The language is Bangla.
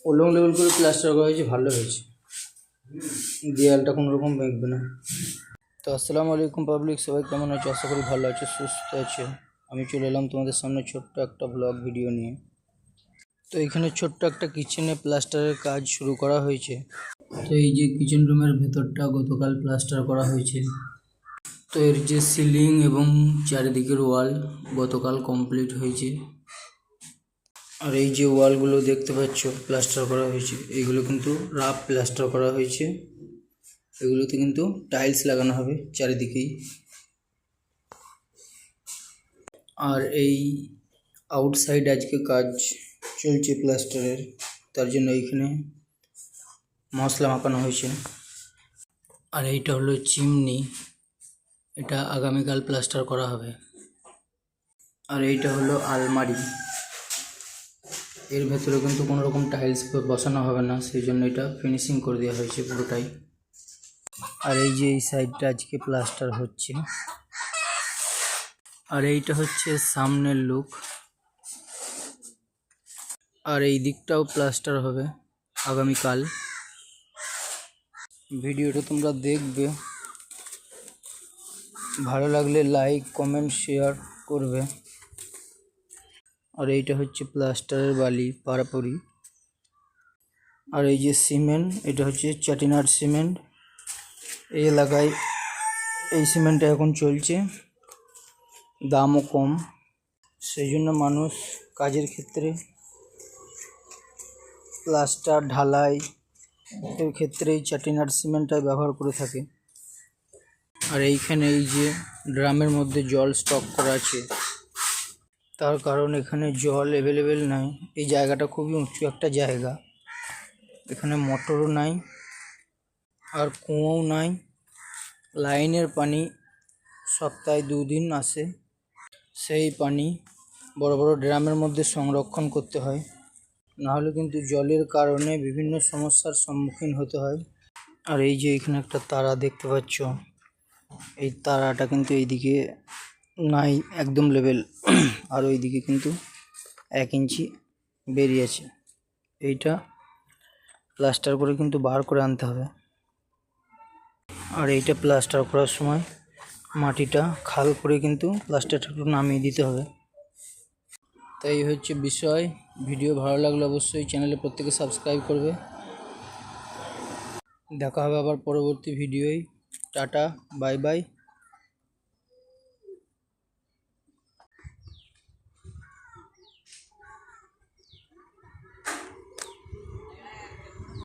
ওলং লেভেল করে প্লাস্টার করা হয়েছে, ভালো হয়েছে। দেয়ালটা কোনো রকম ভেঙবে না। তো আসসালামু আলাইকুম পাবলিক, সবাই কেমন আছো? আশা করি ভালো আছো, সুস্থ আছো। আমি চলে এলাম তোমাদের সামনে ছোট্ট একটা ব্লগ ভিডিও নিয়ে। তো এখানে ছোট্ট একটা কিচেনে প্লাস্টারের কাজ শুরু করা হয়েছে। তো এই যে কিচেন রুমের ভেতরটা গতকাল প্লাস্টার করা হয়েছে। তো এর যে সিলিং এবং চারিদিকের ওয়াল গতকাল কমপ্লিট হয়েছে। আর এই যে ওয়ালগুলো দেখতে পাচ্ছ প্লাস্টার করা হয়েছে, এইগুলো কিন্তু রাফ প্লাস্টার করা হয়েছে। এগুলোতে কিন্তু টাইলস লাগানো হবে চারিদিকেই। আর এই আউটসাইড আজকে কাজ চলছে প্লাস্টারের, তার জন্য এইখানে মশলা মাখানো হয়েছে। আর এইটা হলো চিমনি, এটা আগামীকাল প্লাস্টার করা হবে। আর এইটা হলো আলমারি, এর ভেতরে কিন্তু কোনো রকম টাইলস বসানো হবে না, সেই জন্য এটা ফিনিশিং করে দেওয়া হয়েছে পুরোটাই। আর এই যে এই সাইডটা আজকে প্লাস্টার হচ্ছে। আর এইটা হচ্ছে সামনের লুক। আর এই দিকটাও প্লাস্টার হবে আগামীকাল। ভিডিওটা তোমরা দেখবে, ভালো লাগলে লাইক কমেন্ট শেয়ার করবে। আর এইটা হচ্ছে প্লাস্টারের বালি পারাপুরি। আর এই যে সিমেন্ট, এটা হচ্ছে চাটিনার সিমেন্ট। এই এলাকায় এই সিমেন্টটা এখন চলছে, দামও কম, সেই জন্য মানুষ কাজের ক্ষেত্রে প্লাস্টার ঢালাই এর ক্ষেত্রে এই চাটিনার সিমেন্টটা ব্যবহার করে থাকে। আর এইখানে এই যে ড্রামের মধ্যে জল স্টক করা আছে, তার কারণ এখানে জল অ্যাভেলেবেল নাই। এই জায়গাটা খুবই উঁচু একটা জায়গা, এখানে মোটরও নাই আর কুয়োও নাই। লাইনের পানি সপ্তাহে 2 দিন আসে, সেই পানি বড় বড় ড্রামের মধ্যে সংরক্ষণ করতে হয়, নাহলে কিন্তু জলের কারণে বিভিন্ন সমস্যার সম্মুখীন হতে হয়। আর এই যে এখানে একটা তারা দেখতে পাচ্ছ, এই তারাটা কিন্তু এইদিকে নাই, একদম লেভেল। আর ওইদিকে কিন্তু 1 ইঞ্চি বেরিয়েছে, এইটা প্লাস্টার করে কিন্তু বার করে আনতে হবে। আর এইটা প্লাস্টার করার সময় মাটিটা খাল করে কিন্তু প্লাস্টারটা একটু নামিয়ে দিতে হবে। তাই হচ্ছে বিষয়। ভিডিও ভালো লাগলে অবশ্যই চ্যানেলে প্রত্যেকে সাবস্ক্রাইব করবে। দেখা হবে আবার পরবর্তী ভিডিওয়। Tata, bye bye.